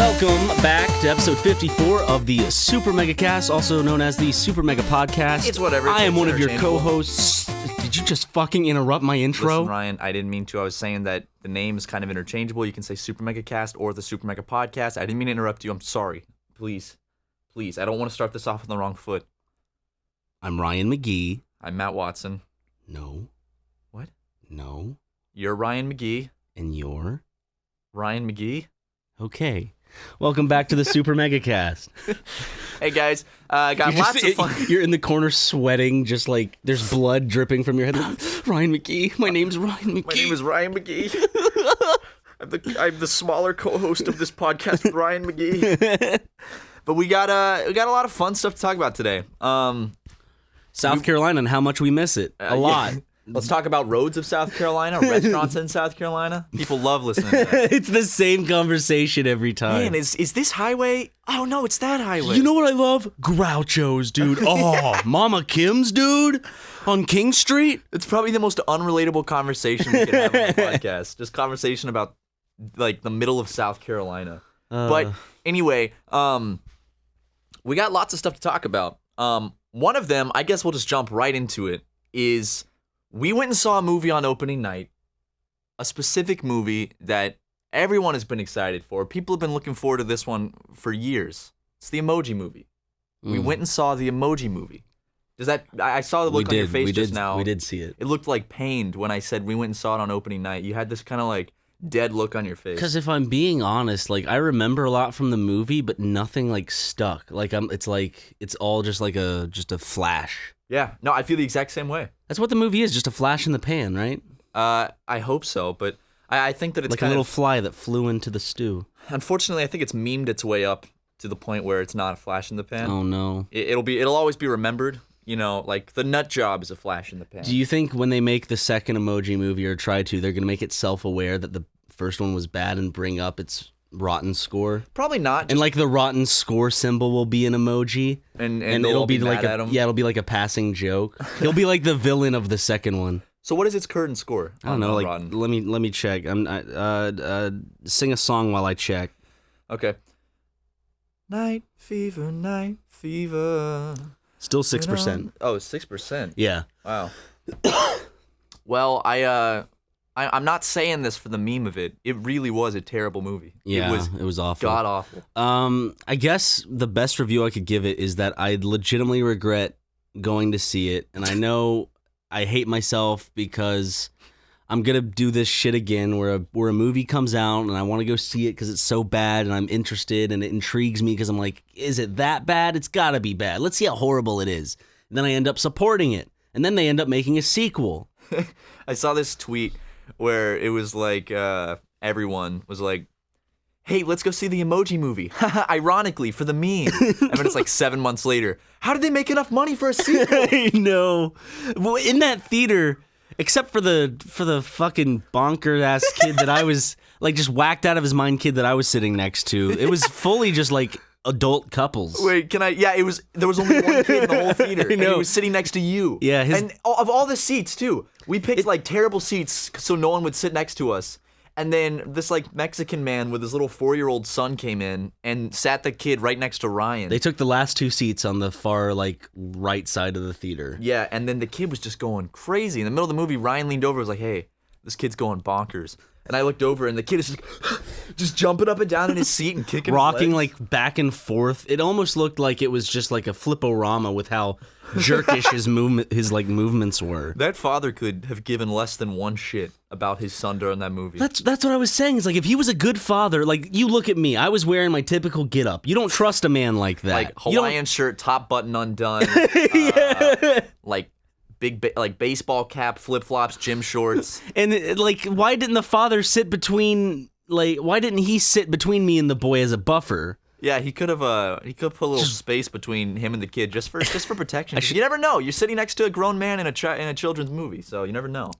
Welcome back to episode 54 of the SuperMegaCast, also known as the SuperMega Podcast. It's whatever. I am one of your co-hosts. Did you just fucking interrupt my intro? Listen, Ryan, I didn't mean to. I was saying that the name is kind of interchangeable. You can say SuperMegaCast or the SuperMega Podcast. I didn't mean to interrupt you. I'm sorry. Please. I don't want to start this off on the wrong foot. I'm Ryan McGee. I'm Matt Watson. No. What? No. You're Ryan McGee. And you're? Ryan McGee. Okay. Welcome back to the SuperMegaCast. Hey guys, got lots of fun. You're in the corner sweating, just like there's blood dripping from your head. Ryan McGee. My name's Ryan McGee. My name is Ryan McGee. I'm the smaller co-host of this podcast, Ryan McGee. But we got a lot of fun stuff to talk about today. South Carolina and how much we miss it. A lot. Yeah. Let's talk about roads of South Carolina, restaurants in South Carolina. People love listening to that. It's the same conversation every time. Man, is this highway? Oh, no, it's that highway. You know what I love? Groucho's, dude. Oh, Mama Kim's, dude, on King Street. It's probably the most unrelatable conversation we can have on the podcast. Just conversation about, like, the middle of South Carolina. But anyway, we got lots of stuff to talk about. One of them, I guess we'll just jump right into it, is... we went and saw a movie on opening night, a specific movie that everyone has been excited for. People have been looking forward to this one for years. It's the Emoji Movie. We went and saw the Emoji Movie. Does that? I saw the look on your face just now. We did see it. It looked like pained when I said we went and saw it on opening night. You had this kind of like dead look on your face. Because if I'm being honest, like I remember a lot from the movie, but nothing like stuck. Like it's all just like a flash. Yeah, no, I feel the exact same way. That's what the movie is, just a flash in the pan, right? I hope so, but I think that it's like a little fly that flew into the stew. Unfortunately, I think it's memed its way up to the point where it's not a flash in the pan. Oh no! It'll always be remembered. You know, like the nut job is a flash in the pan. Do you think when they make the second Emoji Movie or try to, they're gonna make it self-aware that the first one was bad and bring up its rotten score? Probably not. And like the rotten score symbol will be an emoji, and it'll be like at him. It'll be like a passing joke. He'll be like the villain of the second one. So what is its current score? I don't know. Like rotten? let me check. Sing a song while I check. Okay. Night fever. Still 6%. Oh, 6%. Yeah. Wow. Well, I'm not saying this for the meme of it. It really was a terrible movie. Yeah, it was awful. God awful. I guess the best review I could give it is that I legitimately regret going to see it, and I know I hate myself because I'm gonna do this shit again, where a movie comes out and I want to go see it because it's so bad and I'm interested and it intrigues me because I'm like, is it that bad? It's gotta be bad. Let's see how horrible it is. And then I end up supporting it, and then they end up making a sequel. I saw this tweet where it was like everyone was like, hey, let's go see the Emoji Movie. Ironically, for the meme. And then it's like 7 months later. How did they make enough money for a sequel? I know. Well, in that theater, except for the fucking bonker-ass kid that I was, like, just whacked out of his mind kid that I was sitting next to, it was fully just, like, adult couples. Wait, can I? Yeah, there was only one kid in the whole theater. And he was sitting next to you. Yeah. And of all the seats, too. We picked, like, terrible seats so no one would sit next to us. And then this, like, Mexican man with his little 4-year-old son came in and sat the kid right next to Ryan. They took the last 2 seats on the far, like, right side of the theater. Yeah, and then the kid was just going crazy. In the middle of the movie, Ryan leaned over and was like, hey, this kid's going bonkers. And I looked over, and the kid is just jumping up and down in his seat and kicking rocking, his legs. like, back and forth. It almost looked like it was just, like, a flip-o-rama with how jerkish his movements were. That father could have given less than one shit about his son during that movie. That's what I was saying. It's like, if he was a good father, like, you look at me. I was wearing my typical get-up. You don't trust a man like that. Like, Hawaiian shirt, top button undone. Like, like baseball cap, flip-flops, gym shorts. And, like, why didn't the father sit between, like, why didn't he sit between me and the boy as a buffer? Yeah, he could have put a little space between him and the kid just for protection. You never know. You're sitting next to a grown man in a children's movie, so you never know.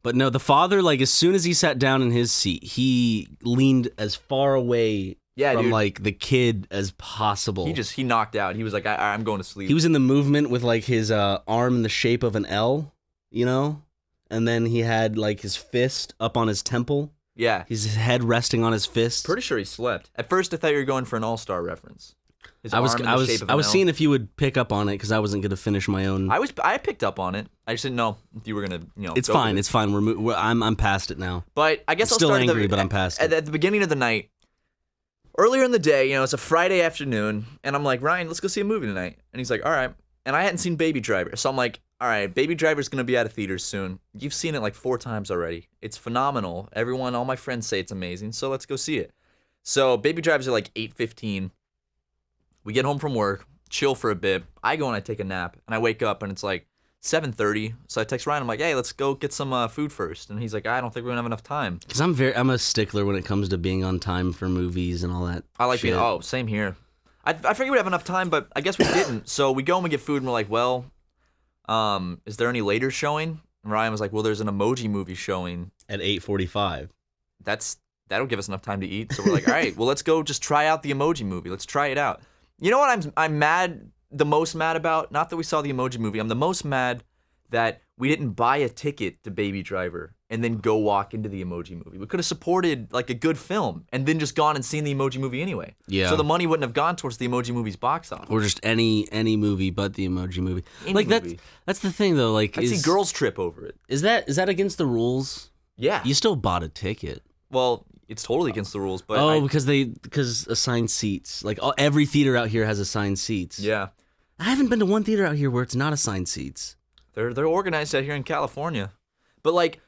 But no, the father, like, as soon as he sat down in his seat, he leaned as far away from, like, the kid as possible. He knocked out. He was like, I'm going to sleep. He was in the movement with, like, his arm in the shape of an L, you know? And then he had, like, his fist up on his temple. Yeah. His head resting on his fist. Pretty sure he slept. At first, I thought you were going for an All-Star reference. His I was arm in the shape of an L. seeing if you would pick up on it because I wasn't going to finish my own. I picked up on it. I just didn't know if you were gonna, It's fine. It's fine. I'm past it now. But I guess I'm I'll still start angry, but I'm past it. At the beginning of the night, earlier in the day, it's a Friday afternoon, and I'm like, Ryan, let's go see a movie tonight. And he's like, all right. And I hadn't seen Baby Driver, so I'm like, all right, Baby Driver's gonna be out of theaters soon. You've seen it like 4 times already. It's phenomenal. All my friends say it's amazing, so let's go see it. So Baby Driver's at like 8:15. We get home from work, chill for a bit. I go and I take a nap, and I wake up, and it's like 7:30. So I text Ryan. I'm like, hey, let's go get some food first. And he's like, I don't think we're gonna have enough time. Because I'm a stickler when it comes to being on time for movies and all that. I like shit. same here. I figured we'd have enough time, but I guess we didn't. So we go and we get food, and we're like, well, is there any later showing? And Ryan was like, well, there's an Emoji Movie showing At 8:45. That'll give us enough time to eat. So we're like, all right, well, let's go just try out the Emoji Movie. Let's try it out. You know what I'm the most mad about? Not that we saw the Emoji Movie. I'm the most mad that we didn't buy a ticket to Baby Driver and then go walk into the Emoji Movie. We could have supported like a good film and then just gone and seen the Emoji Movie anyway. Yeah. So the money wouldn't have gone towards the Emoji Movie's box office. Or just any movie but the Emoji Movie. Any like movie. That's the thing though. Like, I see girls trip over it. Is that against the rules? Yeah. You still bought a ticket. Well, it's totally against the rules, but because assigned seats. Like every theater out here has assigned seats. Yeah. I haven't been to one theater out here where it's not assigned seats. They're organized out here in California. But like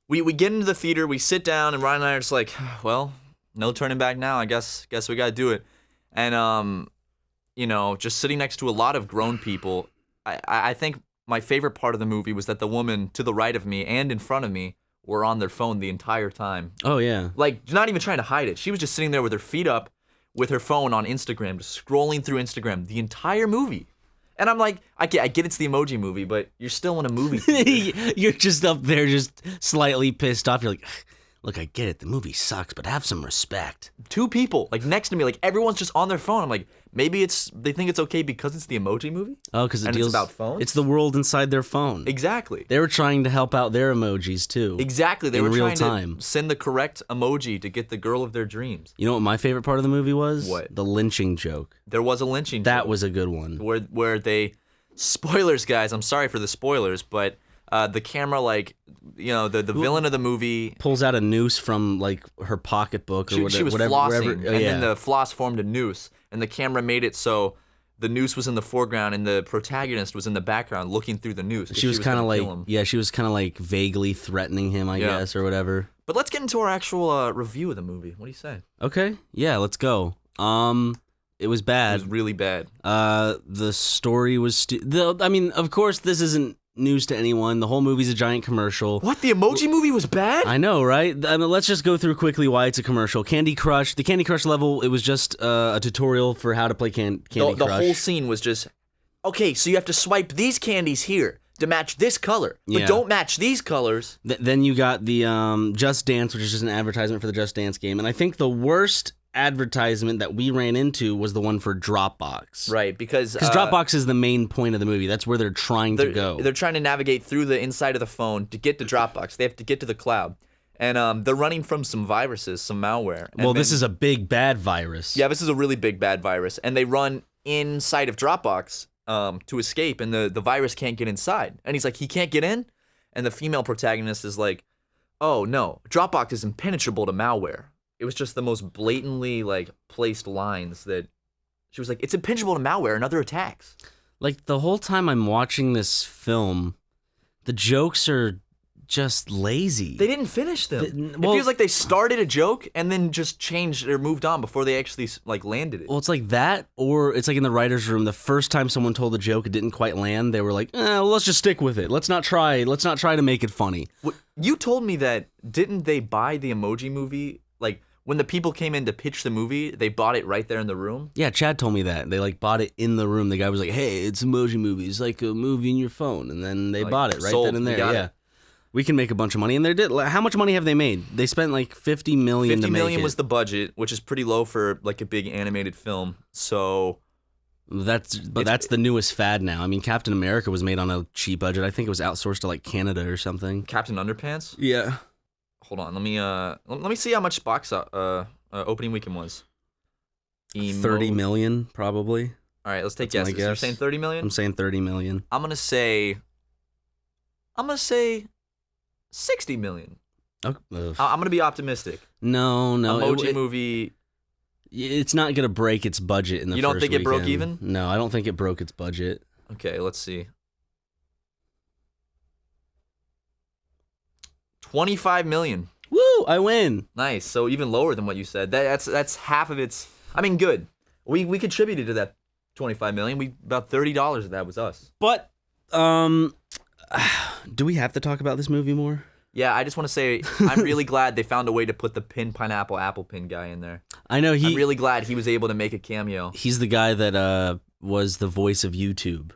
we get into the theater, we sit down, and Ryan and I are just like, well, no turning back now. I guess we gotta do it. And just sitting next to a lot of grown people, I think my favorite part of the movie was that the woman to the right of me and in front of me were on their phone the entire time. Oh yeah. Like not even trying to hide it. She was just sitting there with her feet up with her phone on Instagram, just scrolling through Instagram the entire movie. And I'm like, I get it's the Emoji Movie, but you're still in a movie theater. You're just up there just slightly pissed off. You're like, look, I get it. The movie sucks, but have some respect. 2 people, like next to me, like everyone's just on their phone. I'm like, maybe they think it's okay because it's the Emoji Movie? Oh, because it's about phones? It's the world inside their phone. Exactly. They were trying to help out their emojis too. Exactly. They in were real trying time. to send the correct emoji to get the girl of their dreams. You know what my favorite part of the movie was? What? The lynching joke. There was a lynching That joke was a good one. where they, spoilers guys, I'm sorry for the spoilers, but the camera, like, the villain of the movie pulls out a noose from like her pocketbook or she was whatever. flossing, then the floss formed a noose, and the camera made it so the noose was in the foreground and the protagonist was in the background looking through the noose. She was kind of like, she was kind of like vaguely threatening him, I guess, or whatever. But let's get into our actual review of the movie. What do you say? Okay, yeah, let's go. It was bad. It was really bad. The story was of course, this isn't news to anyone. The whole movie's a giant commercial. What? The Emoji Movie was bad? I know, right? Let's just go through quickly why it's a commercial. Candy Crush. The Candy Crush level, it was just a tutorial for how to play Candy Crush. The whole scene was just, okay, so you have to swipe these candies here to match this color, but don't match these colors. Then you got the Just Dance, which is just an advertisement for the Just Dance game. And I think the worst advertisement that we ran into was the one for Dropbox. Right, because Dropbox is the main point of the movie. That's where they're trying to go. They're trying to navigate through the inside of the phone to get to Dropbox. They have to get to the cloud. And they're running from some viruses, some malware. Well, this is a big, bad virus. Yeah, this is a really big, bad virus. And they run inside of Dropbox to escape, and the virus can't get inside. And he's like, he can't get in? And the female protagonist is like, oh, no, Dropbox is impenetrable to malware. It was just the most blatantly, like, placed lines that she was like, it's impenetrable to malware and other attacks. Like, the whole time I'm watching this film, the jokes are just lazy. They didn't finish them. It feels like they started a joke and then just changed or moved on before they actually, like, landed it. Well, it's like that, or it's like in the writer's room, the first time someone told a joke, it didn't quite land, they were like, well, let's just stick with it. Let's not try to make it funny. You told me that, didn't they buy the Emoji Movie, like, when the people came in to pitch the movie, they bought it right there in the room? Yeah, Chad told me that. They, like, bought it in the room. The guy was like, hey, it's Emoji Movie. It's like a movie in your phone. And then they bought it right then and there. Yeah. We can make a bunch of money. And they did. How much money have they made? They spent, like, $50 million to make it. $50 million was the budget, which is pretty low for, like, a big animated film. So that's the newest fad now. I mean, Captain America was made on a cheap budget. I think it was outsourced to, like, Canada or something. Captain Underpants? Yeah. hold on. Let me see how much opening weekend was. 30 million, probably. All right, let's take guesses. You're saying 30 million? I'm saying 30 million. I'm gonna say 60 million. Oh, I'm gonna be optimistic. No. Emoji Movie. It's not gonna break its budget in the first weekend. You don't think it broke even? No, I don't think it broke its budget. Okay, let's see. 25 million. Woo! I win. Nice. So even lower than what you said. That's half of its. I mean, good. We contributed to that 25 million. About $30 of that was us. But do we have to talk about this movie more? Yeah, I just want to say I'm really glad they found a way to put the pineapple apple pin guy in there. I know I'm really glad he was able to make a cameo. He's the guy that was the voice of YouTube.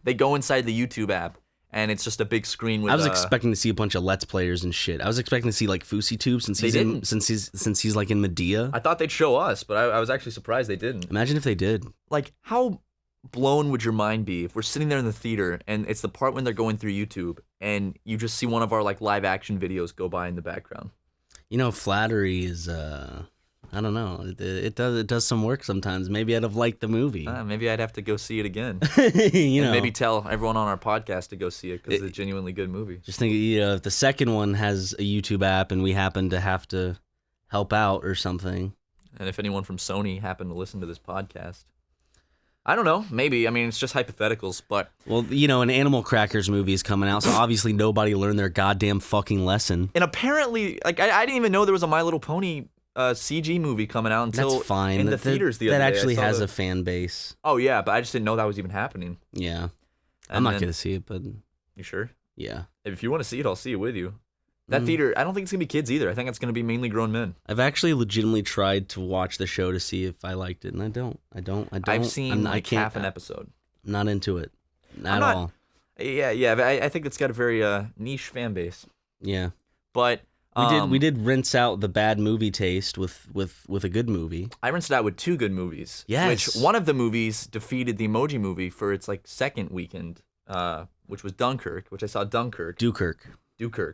They go inside the YouTube app, and it's just a big screen with. I was expecting to see a bunch of Let's Players and shit. I was expecting to see like FouseyTube since he's like in Medea. I thought they'd show us, but I was actually surprised they didn't. Imagine if they did. Like, how blown would your mind be if we're sitting there in the theater and it's the part when they're going through YouTube and you just see one of our like live action videos go by in the background? You know, flattery is I don't know. It does some work sometimes. Maybe I'd have liked the movie. Maybe I'd have to go see it again. And maybe tell everyone on our podcast to go see it because it's a genuinely good movie. Just think, if the second one has a YouTube app and we happen to have to help out or something. And if anyone from Sony happened to listen to this podcast. I don't know. Maybe. I mean, it's just hypotheticals, but... Well, an Animal Crackers movie is coming out, so obviously nobody learned their goddamn fucking lesson. And apparently, like, I didn't even know there was a My Little Pony CG movie coming out until That's fine. in the theaters the other day. That actually has a fan base. Oh, yeah, but I just didn't know that was even happening. Yeah. I'm not going to see it, but... You sure? Yeah. If you want to see it, I'll see it with you. That theater, I don't think it's going to be kids either. I think it's going to be mainly grown men. I've actually legitimately tried to watch the show to see if I liked it, and I don't. I've seen half an episode. I'm not into it. Not at all. Yeah. I think it's got a very niche fan base. Yeah. But... We did rinse out the bad movie taste with a good movie. I rinsed it out with two good movies. Yes. Which one of the movies defeated the Emoji Movie for its like second weekend, which was Dunkirk, which I saw Dunkirk,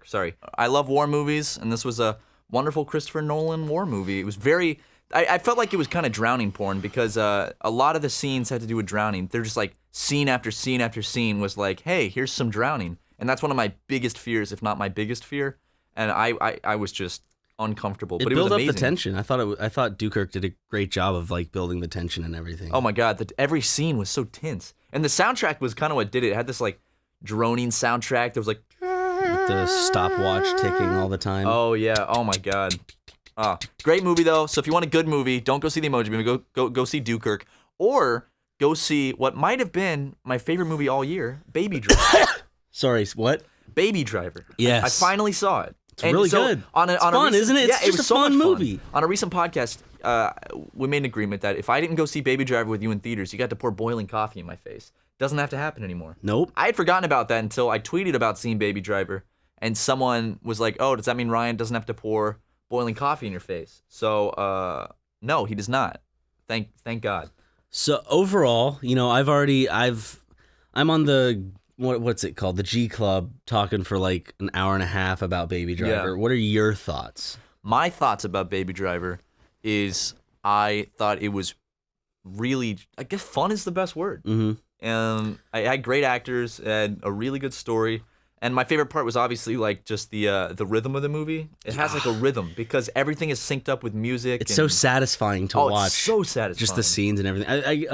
sorry. I love war movies, and this was a wonderful Christopher Nolan war movie. It was very... I felt like it was kind of drowning porn because a lot of the scenes had to do with drowning. They're just like scene after scene after scene was like, hey, here's some drowning. And that's one of my biggest fears, if not my biggest fear. And I was just uncomfortable, but it was amazing. Built up the tension. I thought Dunkirk did a great job of like building the tension and everything. Oh my god, every scene was so tense, and the soundtrack was kind of what did it. It had this like droning soundtrack. There was like with the stopwatch ticking all the time. Oh yeah. Oh my god. Great movie though. So if you want a good movie, don't go see the Emoji Movie. Go see Dunkirk, or go see what might have been my favorite movie all year, Baby Driver. Sorry, what? Baby Driver. Yes. I finally saw it. It's really good. It's fun, isn't it? It's just a fun movie. On a recent podcast, we made an agreement that if I didn't go see Baby Driver with you in theaters, you got to pour boiling coffee in my face. Doesn't have to happen anymore. Nope. I had forgotten about that until I tweeted about seeing Baby Driver, and someone was like, "Oh, does that mean Ryan doesn't have to pour boiling coffee in your face?" So, no, he does not. Thank God. So overall, I'm on the what's it called? The G Club, talking for like an hour and a half about Baby Driver. Yeah. What are your thoughts? My thoughts about Baby Driver is I thought it was really, I guess fun is the best word. Mm-hmm. I had great actors and a really good story. And my favorite part was obviously like just the rhythm of the movie. It has like a rhythm because everything is synced up with music. It's so satisfying to watch. It's so satisfying. Just the scenes and everything.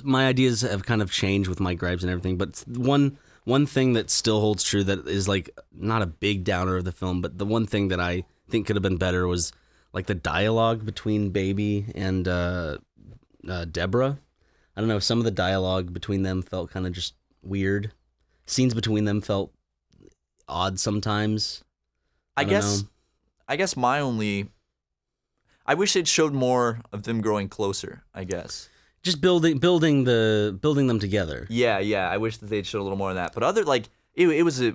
My ideas have kind of changed with my gripes and everything, but one thing that still holds true that is like not a big downer of the film, but the one thing that I think could have been better was like the dialogue between Baby and Deborah. I don't know, some of the dialogue between them felt kind of just weird. Scenes between them felt odd sometimes. I guess I wish it showed more of them growing closer, I guess. Just building them together. Yeah. I wish that they'd showed a little more of that. But it was a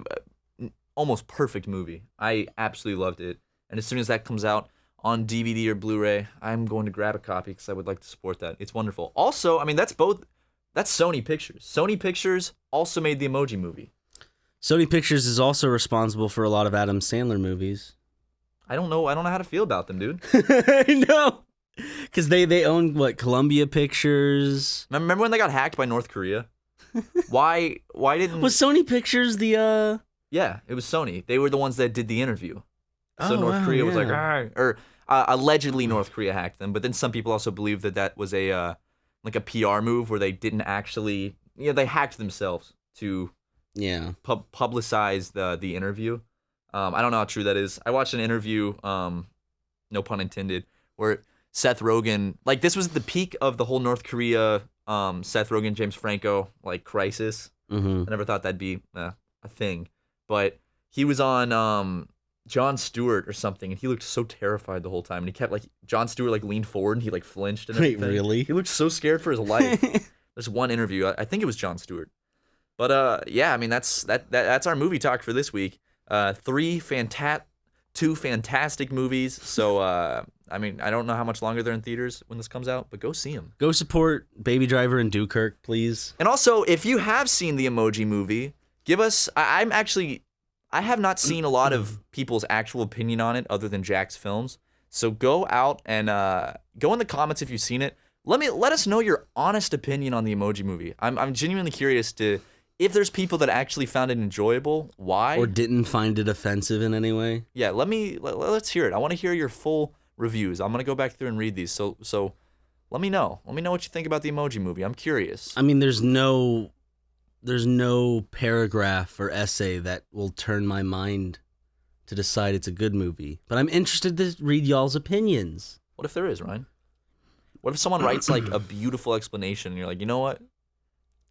almost perfect movie. I absolutely loved it. And as soon as that comes out on DVD or Blu-ray, I'm going to grab a copy because I would like to support that. It's wonderful. Also, I mean, that's Sony Pictures. Sony Pictures also made the Emoji Movie. Sony Pictures is also responsible for a lot of Adam Sandler movies. I don't know how to feel about them, dude. I know. Because they own, what, Columbia Pictures? Remember when they got hacked by North Korea? Why didn't... Was Sony Pictures the, Yeah, it was Sony. They were the ones that did the interview. So Oh, North wow, Korea was yeah. like, "Argh," or allegedly North Korea hacked them. But then some people also believe that was a like a PR move where they didn't actually, they hacked themselves to Yeah. publicize the interview. I don't know how true that is. I watched an interview, no pun intended, where Seth Rogen, like this was the peak of the whole North Korea, Seth Rogen, James Franco, like crisis. Mm-hmm. I never thought that'd be a thing, but he was on Jon Stewart or something, and he looked so terrified the whole time, and he kept like Jon Stewart like leaned forward and he like flinched and Wait, everything. really? He looked so scared for his life. There's one interview, I think it was Jon Stewart, but yeah, I mean that's our movie talk for this week. Two fantastic movies. So I mean, I don't know how much longer they're in theaters when this comes out, but go see them. Go support Baby Driver and Dunkirk, please. And also, if you have seen the Emoji Movie, give us. I have not seen a lot of people's actual opinion on it other than Jack's films. So go out and go in the comments if you've seen it. Let us know your honest opinion on the Emoji Movie. I'm genuinely curious to if there's people that actually found it enjoyable. Why? Or didn't find it offensive in any way. Yeah, let's hear it. I want to hear your full reviews. I'm gonna go back through and read these. So let me know. Let me know what you think about the Emoji Movie. I'm curious. I mean, there's no paragraph or essay that will turn my mind to decide it's a good movie. But I'm interested to read y'all's opinions. What if there is, Ryan? What if someone writes like a beautiful explanation and you're like, you know what?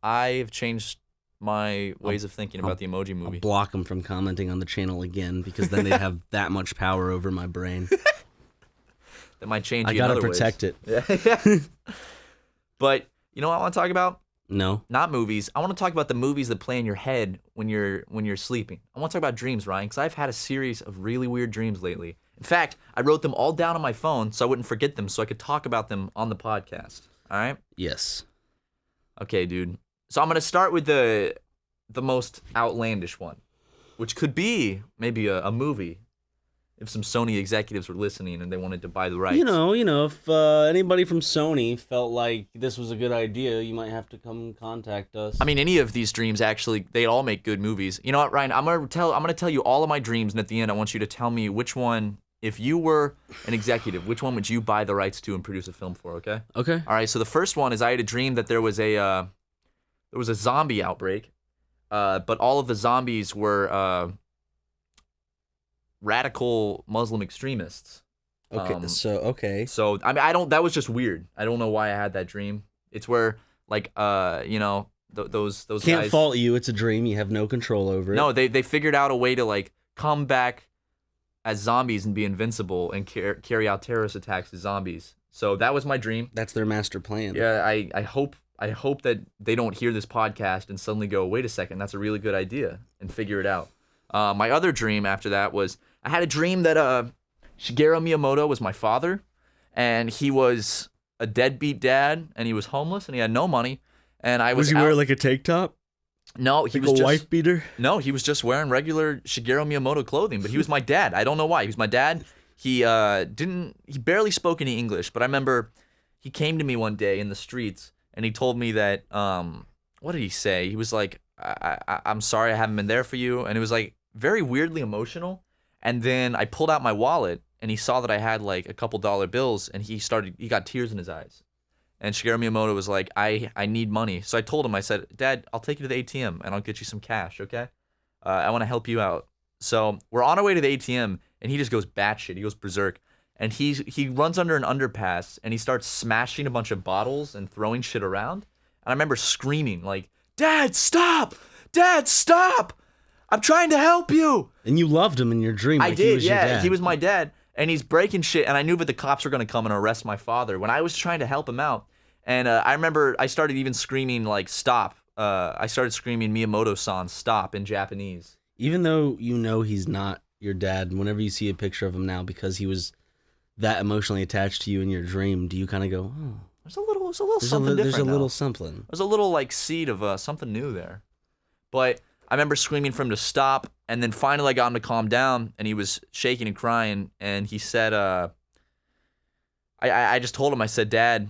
I've changed my ways of thinking about the Emoji Movie. I'll block them from commenting on the channel again because then they have that much power over my brain. That might change you I gotta in other protect ways. it. Yeah. But you know what I want to talk about? No. Not movies. I want to talk about the movies that play in your head when you're sleeping. I want to talk about dreams, Ryan, because I've had a series of really weird dreams lately. In fact, I wrote them all down on my phone so I wouldn't forget them, so I could talk about them on the podcast. All right? Yes. Okay, dude. So I'm gonna start with the most outlandish one, which could be maybe a movie. If some Sony executives were listening and they wanted to buy the rights. You know, if anybody from Sony felt like this was a good idea, you might have to come contact us. I mean, any of these dreams actually, they all make good movies. You know what, Ryan? I'm gonna tell you all of my dreams, and at the end, I want you to tell me which one, if you were an executive, which one would you buy the rights to and produce a film for? Okay. Okay. All right. So the first one is I had a dream that there was a zombie outbreak, but all of the zombies were radical Muslim extremists. Okay. So I mean, that was just weird. I don't know why I had that dream. It's where like those Can't guys fault you. It's a dream. You have no control over it. No, they figured out a way to like come back as zombies and be invincible and carry out terrorist attacks as zombies. So that was my dream. That's their master plan. Yeah, I hope that they don't hear this podcast and suddenly go, wait a second, that's a really good idea, and figure it out. My other dream after that was I had a dream that Shigeru Miyamoto was my father, and he was a deadbeat dad, and he was homeless, and he had no money, and I was he out... wear like a tank top? No, he was a just wife beater? No, he was just wearing regular Shigeru Miyamoto clothing, but he was my dad. I don't know why. He was my dad. He barely spoke any English, but I remember he came to me one day in the streets, and he told me that what did he say? He was like, I'm sorry I haven't been there for you, and it was like very weirdly emotional. And then I pulled out my wallet, and he saw that I had like a couple dollar bills, and he got tears in his eyes. And Shigeru Miyamoto was like, I need money. So I told him, I said, Dad, I'll take you to the ATM, and I'll get you some cash, okay? I want to help you out. So we're on our way to the ATM, and he just goes batshit. He goes berserk. And he runs under an underpass, and he starts smashing a bunch of bottles and throwing shit around. And I remember screaming, like, Dad, stop! Dad, stop! I'm trying to help you! And you loved him in your dream. I like did, he was your yeah. dad. He was my dad, and he's breaking shit, and I knew that the cops were going to come and arrest my father when I was trying to help him out. And I remember I started even screaming, like, stop. I started screaming Miyamoto-san, stop, in Japanese. Even though you know he's not your dad, whenever you see a picture of him now, because he was that emotionally attached to you in your dream, do you kind of go, oh, There's a little something different. There's a now. little something. There's a little like seed of something new there. But I remember screaming for him to stop, and then finally I got him to calm down, and he was shaking and crying, and he said, I just told him, I said, Dad,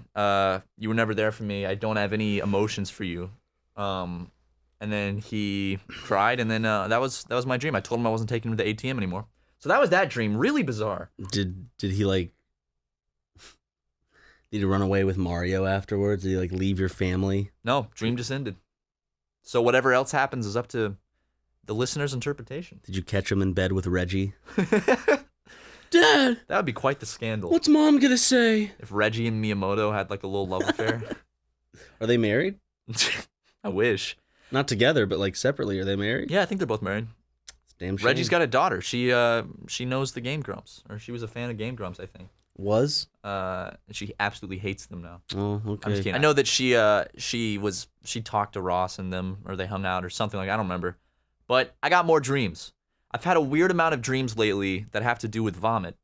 you were never there for me. I don't have any emotions for you. And then he cried, and then that was my dream. I told him I wasn't taking him to the ATM anymore. So that was that dream. Really bizarre. Did he like? Did he run away with Mario afterwards? Did he like leave your family? No, dream just ended. So whatever else happens is up to the listener's interpretation. Did you catch him in bed with Reggie? Dad! That would be quite the scandal. What's Mom gonna say? If Reggie and Miyamoto had like a little love affair. Are they married? I wish. Not together, but like separately. Are they married? Yeah, I think they're both married. It's a damn shame. Reggie's got a daughter. She knows the Game Grumps. Or she was a fan of Game Grumps, I think. Was? She absolutely hates them now. Oh, okay. I'm just kidding. I know that she talked to Ross and them, or they hung out or something like. I don't remember. But I got more dreams. I've had a weird amount of dreams lately that have to do with vomit.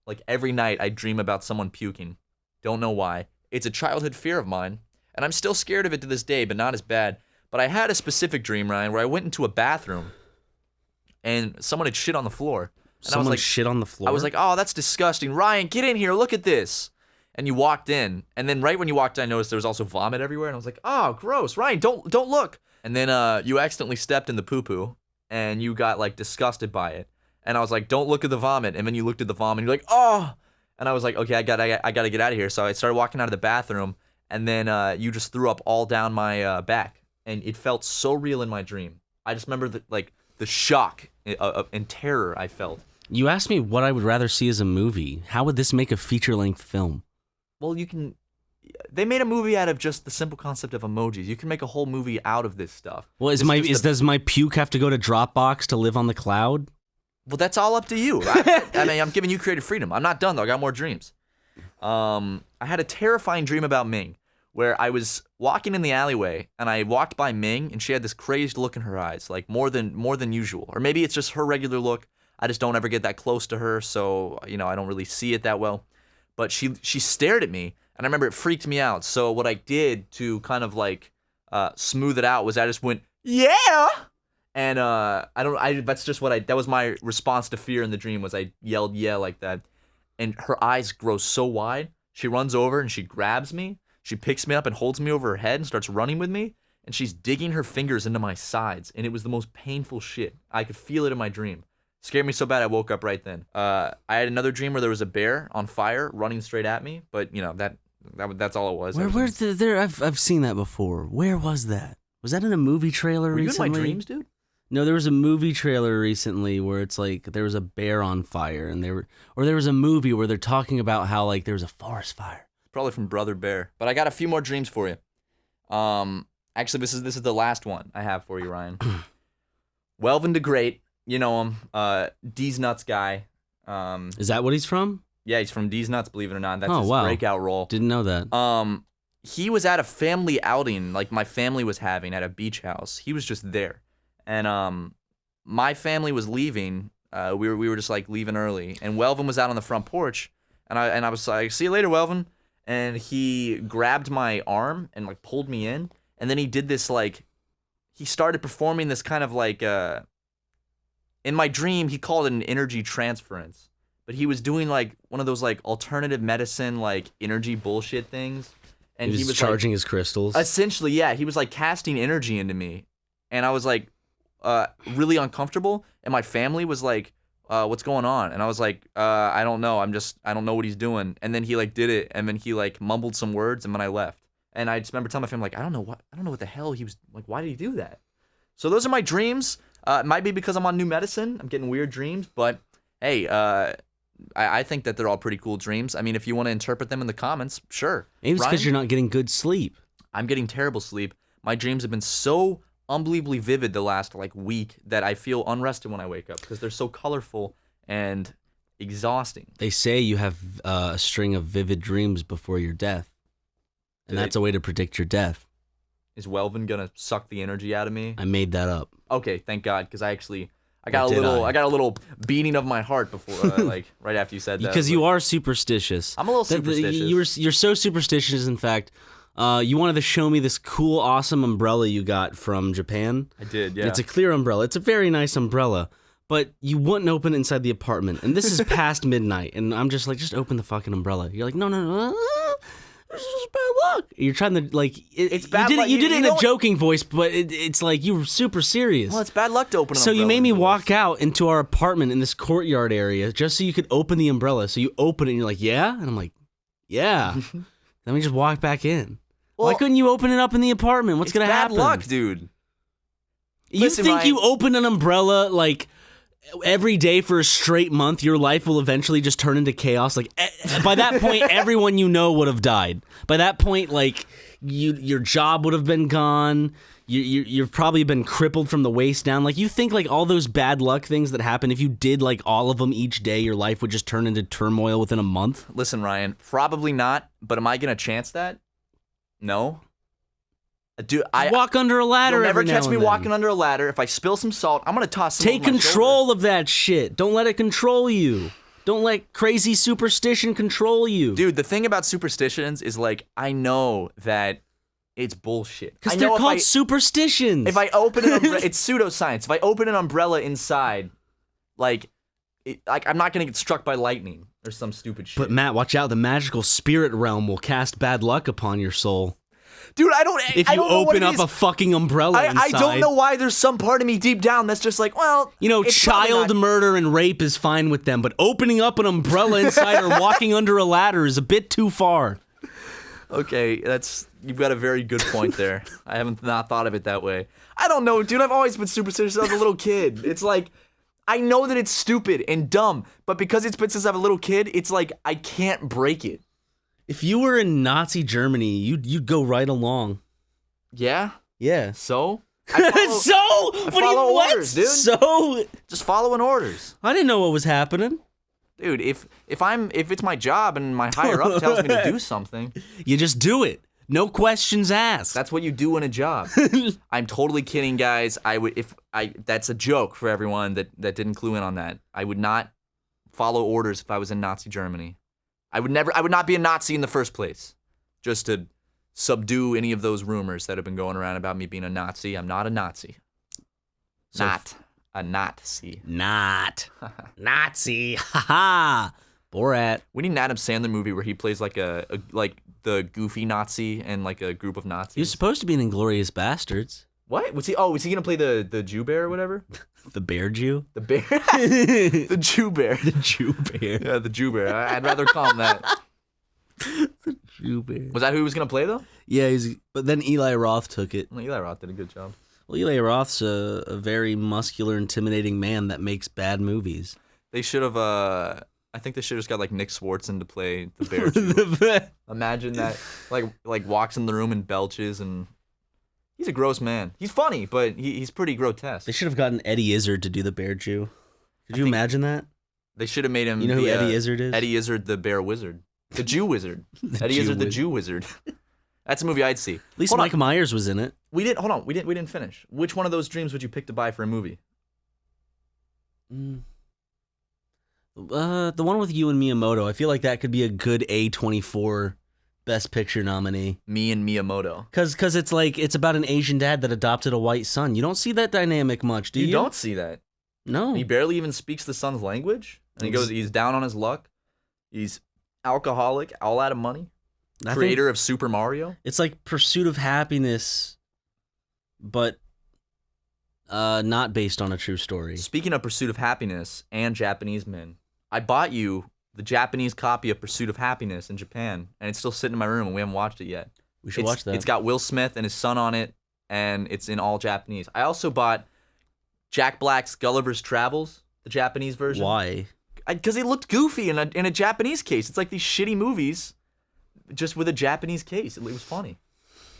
Like every night I dream about someone puking. Don't know why. It's a childhood fear of mine, and I'm still scared of it to this day, but not as bad. But I had a specific dream, Ryan, where I went into a bathroom and someone had shit on the floor. And Someone I was like, shit on the floor? I was like, oh, that's disgusting. Ryan, get in here. Look at this. And you walked in. And then right when you walked in, I noticed there was also vomit everywhere. And I was like, oh, gross. Ryan, don't look. And then you accidentally stepped in the poo-poo. And you got, like, disgusted by it. And I was like, don't look at the vomit. And then you looked at the vomit. And you're like, oh. And I was like, okay, I gotta get out of here. So I started walking out of the bathroom. And then you just threw up all down my back. And it felt so real in my dream. I just remember the shock and terror I felt. You asked me what I would rather see as a movie. How would this make a feature-length film? Well, they made a movie out of just the simple concept of emojis. You can make a whole movie out of this stuff. Well, does my puke have to go to Dropbox to live on the cloud? Well, that's all up to you. I mean, I'm giving you creative freedom. I'm not done, though. I got more dreams. I had a terrifying dream about Ming, where I was walking in the alleyway, and I walked by Ming, and she had this crazed look in her eyes, like more than usual. Or maybe it's just her regular look. I just don't ever get that close to her, so, I don't really see it that well. But she stared at me, and I remember it freaked me out. So what I did to kind of like smooth it out was I just went, yeah! And that was my response to fear in the dream, was I yelled yeah like that. And her eyes grow so wide, she runs over and she grabs me, she picks me up and holds me over her head and starts running with me, and she's digging her fingers into my sides, and it was the most painful shit. I could feel it in my dream. Scared me so bad I woke up right then. I had another dream where there was a bear on fire running straight at me, but that's all it was. Where's there? I've seen that before. Where was that? Was that in a movie trailer recently? Were you in my dreams, dude? No, there was a movie trailer recently where it's like there was a bear on fire, and there was a movie where they're talking about how like there was a forest fire. Probably from Brother Bear. But I got a few more dreams for you. Actually, this is the last one I have for you, Ryan. Welvin the Great. You know him, D's Nuts guy. Is that what he's from? Yeah, he's from D's Nuts, believe it or not. That's his wow. breakout role. Didn't know that. He was at a family outing, like my family was having at a beach house. He was just there. And my family was leaving. We were just like leaving early. And Welvin was out on the front porch. And I was like, see you later, Welvin. And he grabbed my arm and like pulled me in. And then he did this like, he started performing this kind of like, in my dream, he called it an energy transference. But he was doing like one of those like alternative medicine, like energy bullshit things. And he was charging his crystals. Essentially, yeah. He was like casting energy into me. And I was like really uncomfortable. And my family was like, what's going on? And I was like, I don't know. I don't know what he's doing. And then he like did it. And then he like mumbled some words and then I left. And I just remember telling my family, like, I don't know what the hell he was like, why did he do that? So those are my dreams. It might be because I'm on new medicine. I'm getting weird dreams, but hey, I think that they're all pretty cool dreams. I mean, if you want to interpret them in the comments, sure. Maybe it's because you're not getting good sleep. I'm getting terrible sleep. My dreams have been so unbelievably vivid the last like week that I feel unrested when I wake up because they're so colorful and exhausting. They say you have a string of vivid dreams before your death, and that's a way to predict your death. Is Welvin gonna suck the energy out of me? I made that up. Okay, thank God, because I got a little beating of my heart before, like right after you said that. Because you are superstitious. I'm a little superstitious. You're so superstitious. In fact, You wanted to show me this cool, awesome umbrella you got from Japan. I did, yeah. It's a clear umbrella. It's a very nice umbrella, but you wouldn't open it inside the apartment. And this is past midnight, and I'm just like, just open the fucking umbrella. You're like, no. This is bad luck. You're trying to, like... It's bad luck. You did it in a joking voice, but it's like you were super serious. Well, it's bad luck to open an umbrella. So you made me walk out into our apartment in this courtyard area just so you could open the umbrella. So you open it and you're like, yeah? And I'm like, yeah. Then we just walk back in. Well, why couldn't you open it up in the apartment? What's going to happen? Bad luck, dude. Listen, think Ryan, you open an umbrella, like... every day for a straight month, your life will eventually just turn into chaos. Like by that point, everyone you know would have died. By that point, like your job would have been gone. You've probably been crippled from the waist down. Like you think like all those bad luck things that happen, if you did like all of them each day, your life would just turn into turmoil within a month. Listen, Ryan, probably not. But am I gonna chance that? No. Dude, I walk under a ladder. You'll never every catch now me and then. walking under a ladder. If I spill some salt, I'm gonna toss some. Take control of that shit. Don't let it control you. Don't let crazy superstition control you. Dude, the thing about superstitions is like I know that it's bullshit. Because they're called superstitions. If I open an umbrella, it's pseudoscience. If I open an umbrella inside, like I'm not gonna get struck by lightning or some stupid shit. But Matt, watch out. The magical spirit realm will cast bad luck upon your soul. Dude, If you open up a fucking umbrella inside. I don't know why there's some part of me deep down that's just like, well... You know, child murder and rape is fine with them, but opening up an umbrella inside or walking under a ladder is a bit too far. Okay, you've got a very good point there. I haven't not thought of it that way. I don't know, dude. I've always been superstitious as a little kid. It's like, I know that it's stupid and dumb, but because it's been since I was a little kid, it's like, I can't break it. If you were in Nazi Germany, you'd go right along. Yeah? Yeah. So? What? Orders, dude. So? Just following orders. I didn't know what was happening. Dude, if it's my job and my higher up tells me to do something, you just do it. No questions asked. That's what you do in a job. I'm totally kidding, guys. That's a joke for everyone that didn't clue in on that. I would not follow orders if I was in Nazi Germany. I would not be a Nazi in the first place, just to subdue any of those rumors that have been going around about me being a Nazi. I'm not a Nazi. Not a Nazi. Not. Nazi. Ha Borat. We need an Adam Sandler movie where he plays like like the goofy Nazi and like a group of Nazis. He was supposed to be in Inglourious Bastards. What? Was he gonna play the Jew bear or whatever? The bear Jew? The bear? The Jew bear. The Jew bear. Yeah, the Jew bear. I'd rather call him that. The Jew bear. Was that who he was going to play, though? Yeah, but then Eli Roth took it. Well, Eli Roth did a good job. Well, Eli Roth's a very muscular, intimidating man that makes bad movies. They should have, I think they should have just got, like, Nick Swartzen to play the bear Jew. Imagine that. Like walks in the room and belches and... He's a gross man. He's funny, but he's pretty grotesque. They should have gotten Eddie Izzard to do the bear Jew. Could you imagine that? They should have made him. You know who Eddie Izzard is? Eddie Izzard, the bear wizard, the Jew wizard. Eddie Izzard, the Jew wizard. That's a movie I'd see. At least Mike Myers was in it. We didn't finish. Which one of those dreams would you pick to buy for a movie? The one with you and Miyamoto. I feel like that could be a good A24 Best Picture nominee. Me and Miyamoto. Because it's like, it's about an Asian dad that adopted a white son. You don't see that dynamic much, do you? You don't see that. No. He barely even speaks the son's language. And he's down on his luck. He's alcoholic, all out of money. Creator of Super Mario. It's like Pursuit of Happiness, but not based on a true story. Speaking of Pursuit of Happiness and Japanese men, I bought you the Japanese copy of Pursuit of Happiness in Japan, and it's still sitting in my room, and we haven't watched it yet. We should watch that. It's got Will Smith and his son on it, and it's in all Japanese. I also bought Jack Black's Gulliver's Travels, the Japanese version. Why? Because it looked goofy in a Japanese case. It's like these shitty movies, just with a Japanese case. It was funny.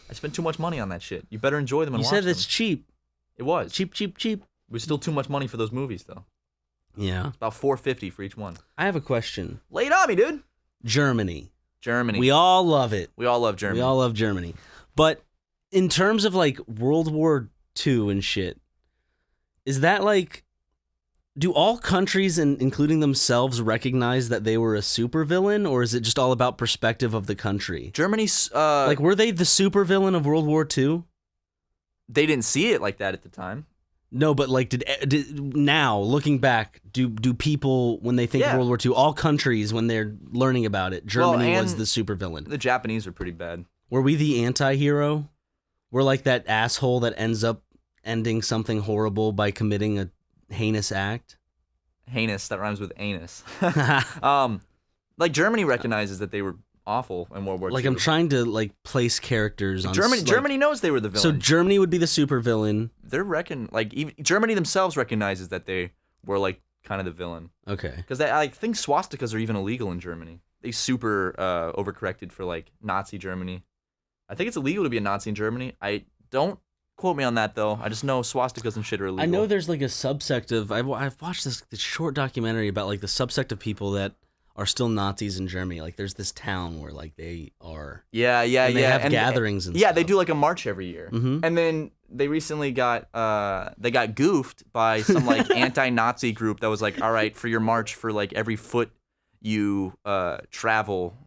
I spent too much money on that shit. You better enjoy them and watch them. You said it's cheap. It was. Cheap. It was still too much money for those movies, though. Yeah. About $4.50 for each one. I have a question. Lay it on me, dude. Germany. We all love it. We all love Germany. But in terms of like World War II and shit, is that like Do all countries, including themselves, recognize that they were a supervillain, or is it just all about perspective of the country? Germany's like, were they the supervillain of World War II? They didn't see it like that at the time. No, but like, did now looking back, do people when they think of World War II, all countries when they're learning about it, Germany was the supervillain? The Japanese were pretty bad. Were we the anti-hero? We're like that asshole that ends up ending something horrible by committing a heinous act. Heinous, that rhymes with anus. Like Germany recognizes that they were awful in World War II. Like I'm trying to like place characters on Germany knows they were the villain. So Germany would be the supervillain. Even Germany themselves recognizes that they were like kind of the villain. Okay. Because I think swastikas are even illegal in Germany. They super overcorrected for like Nazi Germany. I think it's illegal to be a Nazi in Germany. I don't quote me on that though. I just know swastikas and shit are illegal. I know there's like a subsect of I've watched this short documentary about like the subsect of people that are still Nazis in Germany. Like there's this town where like they are. Yeah. And they have gatherings and yeah, stuff. they do like a march every year. Mm-hmm. And then they recently got goofed by some like anti-Nazi group that was like, all right, for your march, for like every foot you travel,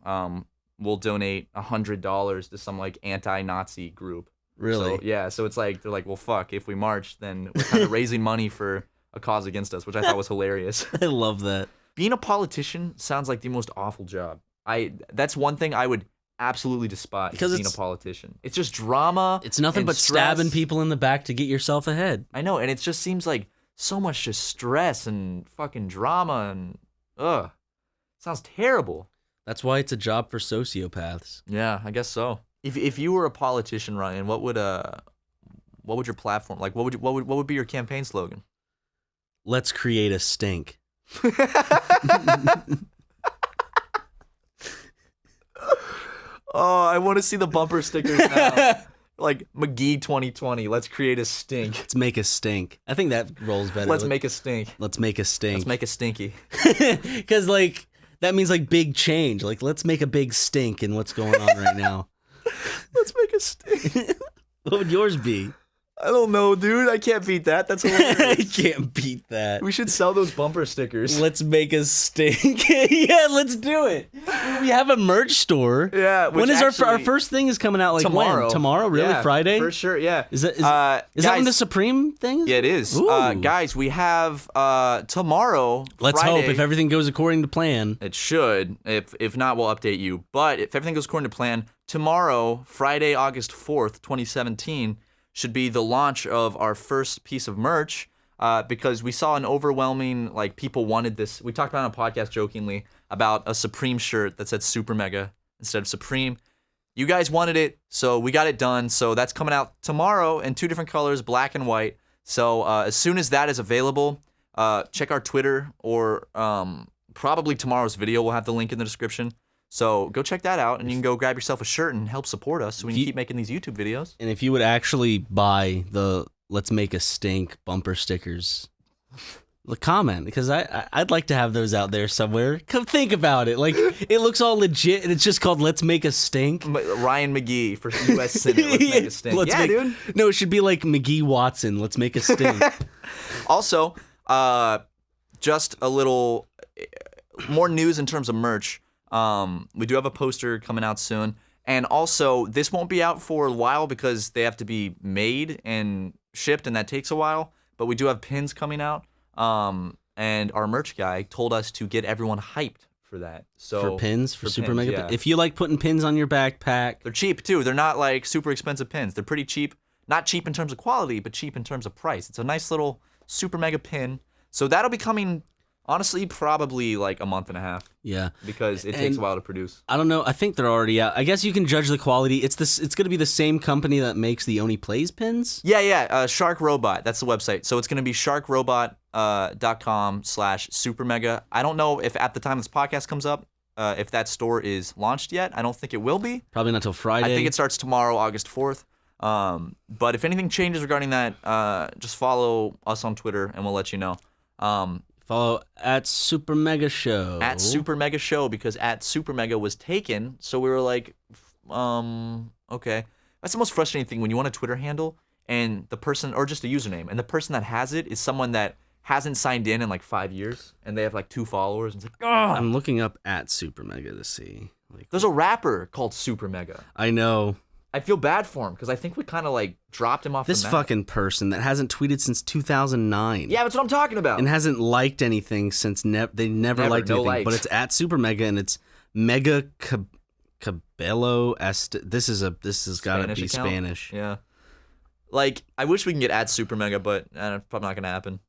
we'll donate $100 to some like anti-Nazi group. Really? So, yeah. So it's like they're like, well, fuck. If we march, then we're kind of raising money for a cause against us, which I thought was hilarious. I love that. Being a politician sounds like the most awful job. That's one thing I would absolutely despise, because being a politician. It's just drama. It's nothing but stress. stabbing people in the back to get yourself ahead. I know, and it just seems like so much just stress and fucking drama and sounds terrible. That's why it's a job for sociopaths. Yeah, I guess so. If you were a politician, Ryan, what would your platform like? What would be your campaign slogan? Let's create a stink. Oh, I want to see the bumper stickers now. Like McGee 2020. Let's create a stink. Let's make a stink. I think that rolls better. Let's make a stink. Let's make a stink. Let's make a stinky. Because like that means like big change. Like let's make a big stink in what's going on right now. Let's make a stink. What would yours be? I don't know, dude. I can't beat that. That's hilarious. I can't beat that. We should sell those bumper stickers. Let's make a stink. Yeah, let's do it. We have a merch store. Yeah. When is our first thing is coming out? Like tomorrow. When? Tomorrow? Really? Yeah, Friday? For sure. Yeah. Is that when the Supreme thing is? Yeah, it is. Guys, we have tomorrow. Let's Friday, hope if everything goes according to plan. It should. If not, we'll update you. But if everything goes according to plan, tomorrow, Friday, August 4th, 2017. Should be the launch of our first piece of merch, because we saw an overwhelming, like, people wanted this. We talked about it on a podcast jokingly about a Supreme shirt that said SuperMega instead of Supreme. You guys wanted it, so we got it done. So that's coming out tomorrow in 2 different colors, black and white. So as soon as that is available, check our Twitter, or probably tomorrow's video. We'll have the link in the description. So go check that out, and you can go grab yourself a shirt and help support us so we can keep making these YouTube videos. And if you would actually buy the Let's Make a Stink bumper stickers, comment, because I'd like to have those out there somewhere. Come think about it. Like, it looks all legit, and it's just called Let's Make a Stink. Ryan McGee for U.S. Senate, Let's Make a Stink. Dude. No, it should be like McGee Watson, Let's Make a Stink. Also, just a little more news in terms of merch. We do have a poster coming out soon, and also this won't be out for a while because they have to be made and shipped, and that takes a while. But we do have pins coming out, and our merch guy told us to get everyone hyped for that. So for pins, for SuperMega. Yeah. If you like putting pins on your backpack, they're cheap too. They're not like super expensive pins. They're pretty cheap. Not cheap in terms of quality, but cheap in terms of price. It's a nice little SuperMega pin. So that'll be coming. Honestly, probably like a month and a half. Yeah. Because it takes a while to produce. I don't know. I think they're already out. I guess you can judge the quality. It's going to be the same company that makes the Oni Plays pins? Yeah. Shark Robot. That's the website. So it's going to be sharkrobot.com/SuperMega. I don't know if at the time this podcast comes up, if that store is launched yet. I don't think it will be. Probably not till Friday. I think it starts tomorrow, August 4th. But if anything changes regarding that, just follow us on Twitter and we'll let you know. Follow at SuperMega Show. At SuperMega Show, because at SuperMega was taken, so we were like, okay. That's the most frustrating thing when you want a Twitter handle and the person, or just a username, and the person that has it is someone that hasn't signed in like 5 years, and they have like 2 followers. And it's like, ugh. I'm looking up at SuperMega to see. Like, There's a rapper called SuperMega. I know. I feel bad for him because I think we kind of like dropped him off This the map. fucking person that hasn't tweeted since 2009. Yeah, that's what I'm talking about. And hasn't liked anything since they never liked no anything. likes. But it's at SuperMega and it's Mega Cabello This has got to be account? Spanish. Yeah. Like, I wish we can get at SuperMega, but it's probably not gonna happen.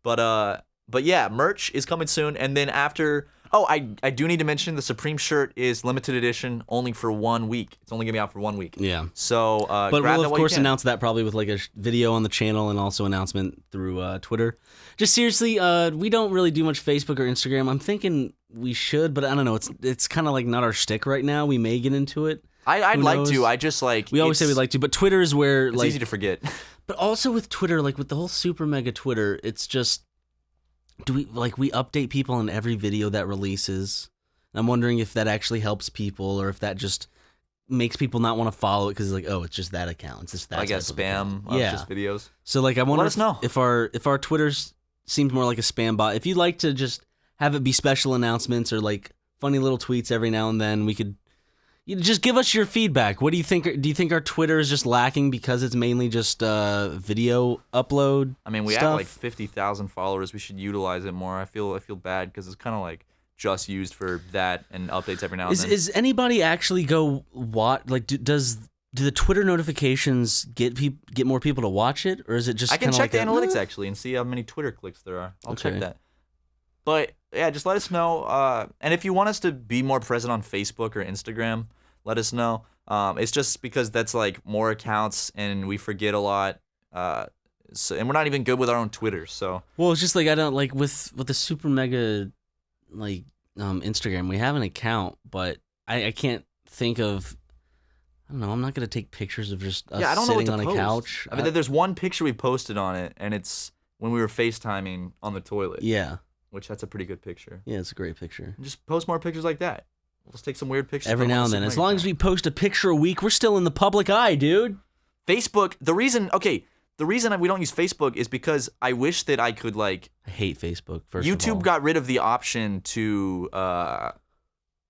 But yeah, merch is coming soon, and then after. Oh, I do need to mention the Supreme shirt is limited edition, only for 1 week. It's only gonna be out for 1 week. Yeah. So, but grab we'll that of while you course can. announce that probably with like a video on the channel and also announcement through Twitter. Just seriously, we don't really do much Facebook or Instagram. I'm thinking we should, but I don't know. It's kind of like not our shtick right now. We may get into it. I'd Who like knows? to. I just like. We always say we'd like to, but Twitter is where It's like easy to forget. But also with Twitter, like with the whole Super Mega Twitter, it's just we update people on every video that releases. I'm wondering if that actually helps people or if that just makes people not want to follow it because it's like, oh, it's just that account. It's just that. I guess spam of just videos. So like, I wonder let us know. if our Twitters seems more like a spam bot. If you'd like to just have it be special announcements or like funny little tweets every now and then, we could. You just give us your feedback. What do you think? Do you think our Twitter is just lacking because it's mainly just video upload? I mean, we stuff? have like 50,000 followers. We should utilize it more. I feel bad because it's kind of like just used for that and updates every now and then. Is anybody actually go watch? Like, do the Twitter notifications get more people to watch it, or is it just? I can kinda check like the analytics actually and see how many Twitter clicks there are. I'll check that. But yeah, just let us know. And if you want us to be more present on Facebook or Instagram, let us know. It's just because that's like more accounts and we forget a lot. And we're not even good with our own Twitter. So Well, it's just like I don't like with the Super Mega like Instagram. We have an account, but I can't think of. I don't know. I'm not gonna take pictures of just us I don't know what sitting to on post. a couch. I mean, there's one picture we posted on it, and it's when we were FaceTiming on the toilet. Yeah. Which that's a pretty good picture. Yeah, it's a great picture. And just post more pictures like that. We'll just take some weird pictures Every now and then. As long as we post a picture a week, we're still in the public eye, dude. Facebook, the reason we don't use Facebook is because I wish that I could like. I hate Facebook. First of all, YouTube got rid of the option to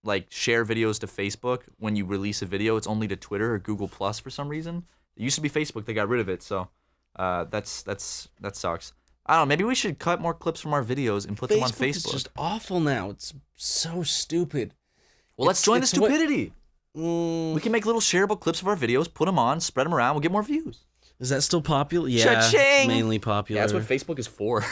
like share videos to Facebook when you release a video. It's only to Twitter or Google Plus for some reason. It used to be Facebook. They got rid of it. So that sucks. I don't know. Maybe we should cut more clips from our videos and put them on Facebook. It's just awful now. It's so stupid. Well, let's join the stupidity. We We can make little shareable clips of our videos, put them on, spread them around. We'll get more views. Is that still popular? Yeah, Cha-ching! it's mainly popular. Yeah, that's what Facebook is for.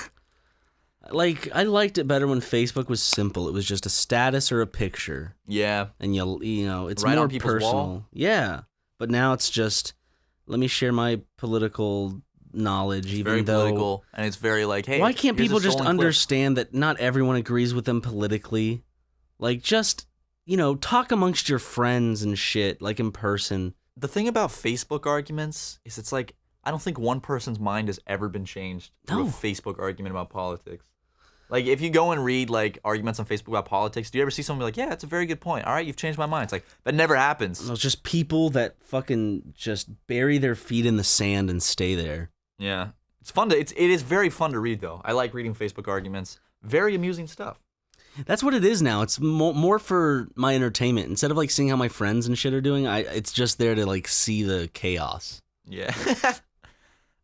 Like, I liked it better when Facebook was simple. It was just a status or a picture, Yeah. and you know, it's Right more on people's personal. wall? Yeah, but now it's just let me share my political knowledge, It's even very though. political, and it's very like, hey, Why can't here's a people just stolen clip. understand that not everyone agrees with them politically? Like, just talk amongst your friends and shit, like in person. The thing about Facebook arguments is it's like, I don't think one person's mind has ever been changed through a No. Facebook argument about politics. Like, if you go and read, like, arguments on Facebook about politics, do you ever see someone be like, yeah, that's a very good point. All right, you've changed my mind. It's like, that never happens. It's just people that fucking just bury their feet in the sand and stay there. Yeah. It's fun it is very fun to read, though. I like reading Facebook arguments. Very amusing stuff. That's what it is now. It's more for my entertainment. Instead of like seeing how my friends and shit are doing, it's just there to like see the chaos. Yeah.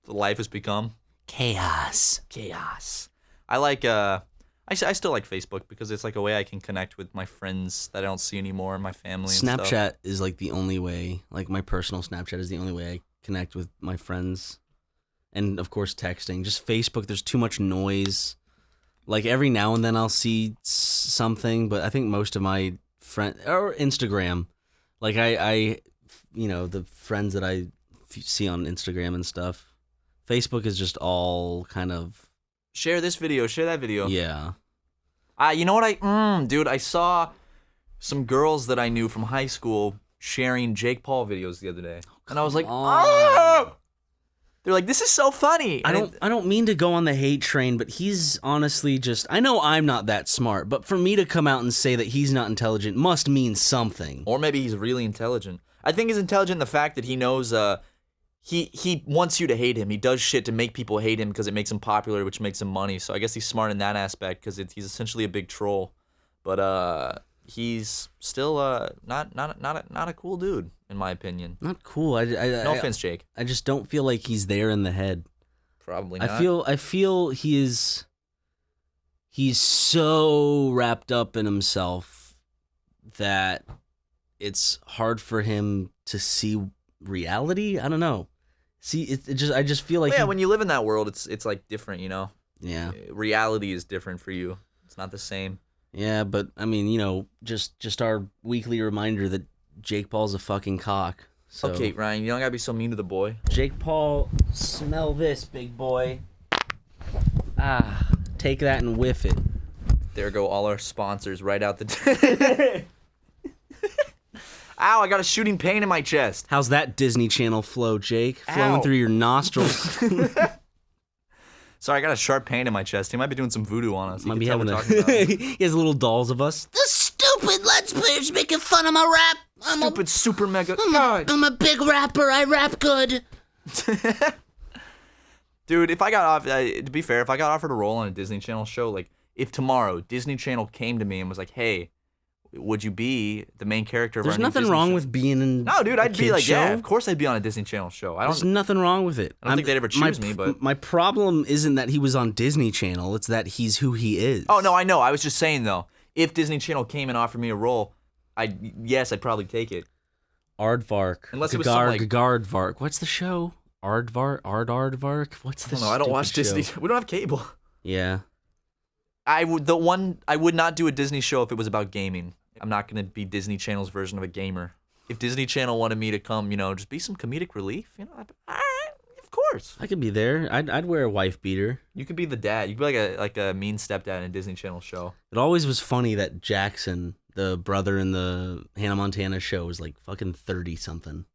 The life has become Chaos. I like I still like Facebook because it's like a way I can connect with my friends that I don't see anymore, my family and stuff. Snapchat is like the only way, like my personal Snapchat is the only way I connect with my friends. And of course texting. Just Facebook, there's too much noise. Like every now and then I'll see something, but I think most of my friends, or Instagram, like I the friends that I see on Instagram and stuff. Facebook is just all kind of Share this video, share that video. yeah. You know what dude, I saw some girls that I knew from high school sharing Jake Paul videos the other day. And I was like, oh! They're like, this is so funny. I don't mean to go on the hate train, but he's honestly just, I know I'm not that smart, but for me to come out and say that he's not intelligent must mean something. Or maybe he's really intelligent. I think he's intelligent in the fact that he knows he wants you to hate him. He does shit to make people hate him because it makes him popular, which makes him money. So I guess he's smart in that aspect because he's essentially a big troll. But he's still not a cool dude in my opinion. Not cool. No offense, Jake. I just don't feel like he's there in the head. Probably not. I feel he's so wrapped up in himself that it's hard for him to see reality. I don't know. See, I just feel like when you live in that world, it's like different, you know. Yeah. Reality is different for you. It's not the same. Yeah, but I mean, you know, just our weekly reminder that Jake Paul's a fucking cock. So. Okay, Ryan, you don't gotta be so mean to the boy. Jake Paul, smell this, big boy. Take that and whiff it. There go all our sponsors right out the. Ow! I got a shooting pain in my chest. How's that Disney Channel flow, Jake? Flowing through your nostrils. Sorry, I got a sharp pain in my chest. He might be doing some voodoo on us. Might be having he has little dolls of us. The stupid Let's Players making fun of my rap. Stupid super mega. I'm a big rapper. I rap good. Dude, if I got off, to be fair, if I got offered a role on a Disney Channel show, like if tomorrow Disney Channel came to me and was like, "Hey, would you be the main character of our new There's nothing Disney wrong show? with being in No, dude, I'd be like, show. yeah, of course I'd be on a Disney Channel show. There's nothing wrong with it. I don't think they'd ever choose me, but my problem isn't that he was on Disney Channel. It's that he's who he is. Oh no, I know. I was just saying though, if Disney Channel came and offered me a role, I'd probably take it. Aardvark. Unless it was some, like... Gardvark. What's the show? Aardvark? What's the I don't know. I don't watch show? Disney. We don't have cable. Yeah. I would not do a Disney show if it was about gaming. I'm not going to be Disney Channel's version of a gamer. If Disney Channel wanted me to come, you know, just be some comedic relief, you know, all right, of course. I could be there. I'd wear a wife beater. You could be the dad. You could be like a mean stepdad in a Disney Channel show. It always was funny that Jackson, the brother in the Hannah Montana show, was like fucking 30-something.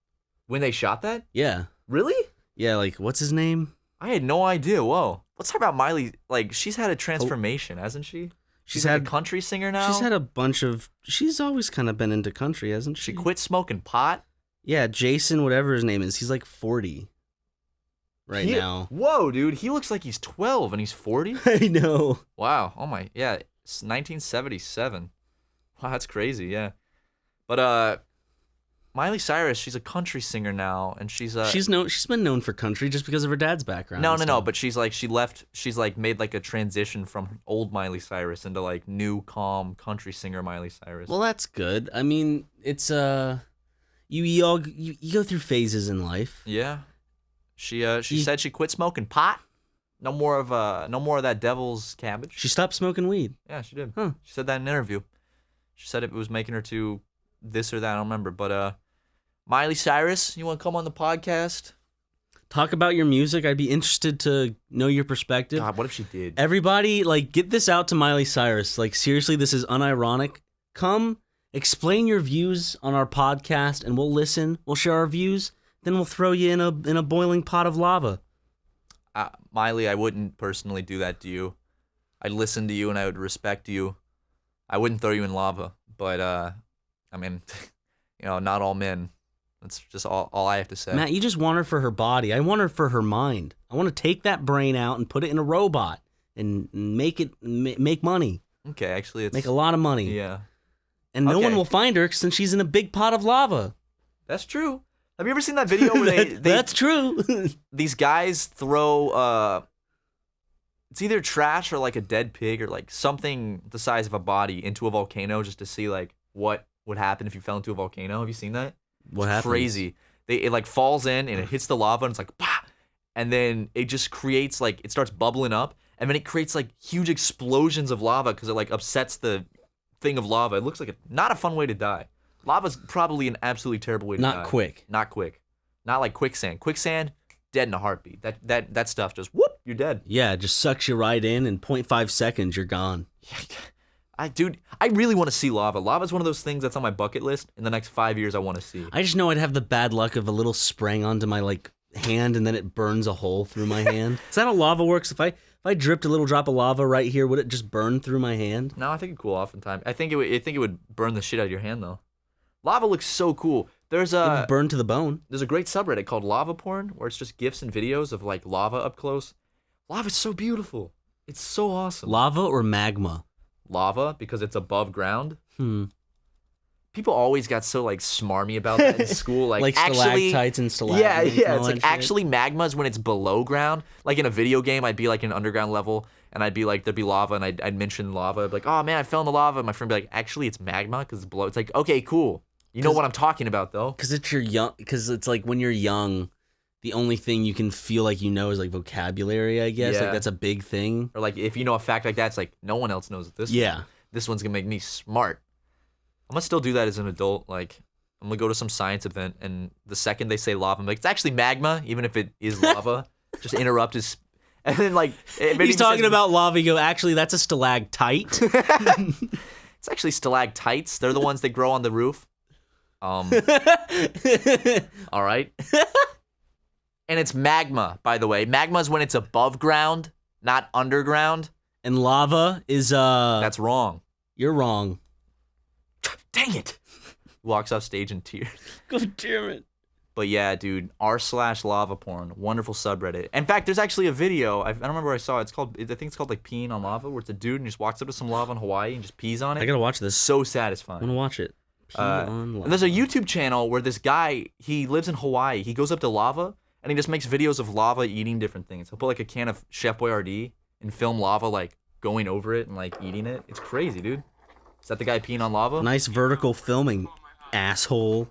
When they shot that? Yeah. Really? Yeah, like, what's his name? I had no idea. Whoa. Let's talk about Miley. Like, she's had a transformation, hasn't she? She's like a country singer now? She's had a bunch of... She's always kind of been into country, hasn't she? She quit smoking pot? Yeah, Jason, whatever his name is, he's like 40 now. Whoa, dude. He looks like he's 12 and he's 40? I know. Wow. Oh, my... Yeah, it's 1977. Wow, that's crazy, yeah. But, Miley Cyrus, she's a country singer now, and she's been known for country just because of her dad's background. No, but she's made like a transition from old Miley Cyrus into like new calm country singer Miley Cyrus. Well, that's good. I mean, it's you go through phases in life. Yeah. She said she quit smoking pot. No more of that devil's cabbage. She stopped smoking weed. Yeah, she did. Huh. She said that in an interview. She said it was making her to this or that, I don't remember, but Miley Cyrus, you want to come on the podcast? Talk about your music. I'd be interested to know your perspective. God, what if she did? Everybody, like, get this out to Miley Cyrus. Like, seriously, this is unironic. Come, explain your views on our podcast, and we'll listen. We'll share our views. Then we'll throw you in a boiling pot of lava. Miley, I wouldn't personally do that to you. I'd listen to you and I would respect you. I wouldn't throw you in lava, but I mean, you know, not all men. That's just all I have to say. Matt, you just want her for her body. I want her for her mind. I want to take that brain out and put it in a robot and make money. Okay, actually, make a lot of money. Yeah. And no one will find her since she's in a big pot of lava. That's true. Have you ever seen that video where That's true. These guys throw it's either trash or like a dead pig or like something the size of a body into a volcano just to see like what would happen if you fell into a volcano. Have you seen that? What happens? Crazy. It like falls in and it hits the lava and it's like bah! And then it just creates like it starts bubbling up and then it creates like huge explosions of lava because it like upsets the thing of lava. It looks like not a fun way to die. Lava's probably an absolutely terrible way to die. Not quick. Not like quicksand. Quicksand, dead in a heartbeat. That stuff just whoop, you're dead. Yeah, it just sucks you right in 0.5 seconds, you're gone. Dude, I really want to see lava. Lava's one of those things that's on my bucket list. In the next 5 years, I want to see. I just know I'd have the bad luck of a little spraying onto my like hand and then it burns a hole through my hand. Is that how lava works? If I dripped a little drop of lava right here, would it just burn through my hand? No, I think it'd cool off in time. I think it would burn the shit out of your hand though. Lava looks so cool. There's It would burn to the bone. There's a great subreddit called Lava Porn where it's just GIFs and videos of like lava up close. Lava's so beautiful. It's so awesome. Lava or magma? Lava because it's above ground. People always got so like smarmy about that in school. Like actually, stalactites and stalagmites. Yeah. It's like actually magma is when it's below ground. Like in a video game, I'd be like in an underground level, and I'd be like there'd be lava, and I'd mention lava. I'd be like, oh man, I fell in the lava. And my friend would be like, actually, it's magma because it's below. It's like, okay, cool. You know what I'm talking about though. Because it's like when you're young, the only thing you can feel like you know is like vocabulary. I guess like that's a big thing. Or like if you know a fact like that, it's like no one else knows it. This one's gonna make me smart. I'm gonna still do that as an adult. Like, I'm gonna go to some science event, and the second they say lava, I'm like, it's actually magma, even if it is lava. Just interrupt his, and then like he's talking about lava. You go, actually, that's a stalactite. It's actually stalactites. They're the ones that grow on the roof. All right. And it's magma, by the way. Magma is when it's above ground, not underground. And lava is That's wrong. You're wrong. Dang it. Walks off stage in tears. God damn it. But yeah, dude, r/lava porn, wonderful subreddit. In fact, there's actually a video. I don't remember where I saw it. I think it's called like peeing on lava, where it's a dude and just walks up to some lava in Hawaii and just pees on it. I gotta watch this. So satisfying. I'm gonna watch it. And there's a YouTube channel where this guy, he lives in Hawaii. He goes up to lava and he just makes videos of lava eating different things. He'll put like a can of Chef Boyardee and film lava like going over it and like eating it. It's crazy, dude. Is that the guy peeing on lava? Nice vertical filming, asshole.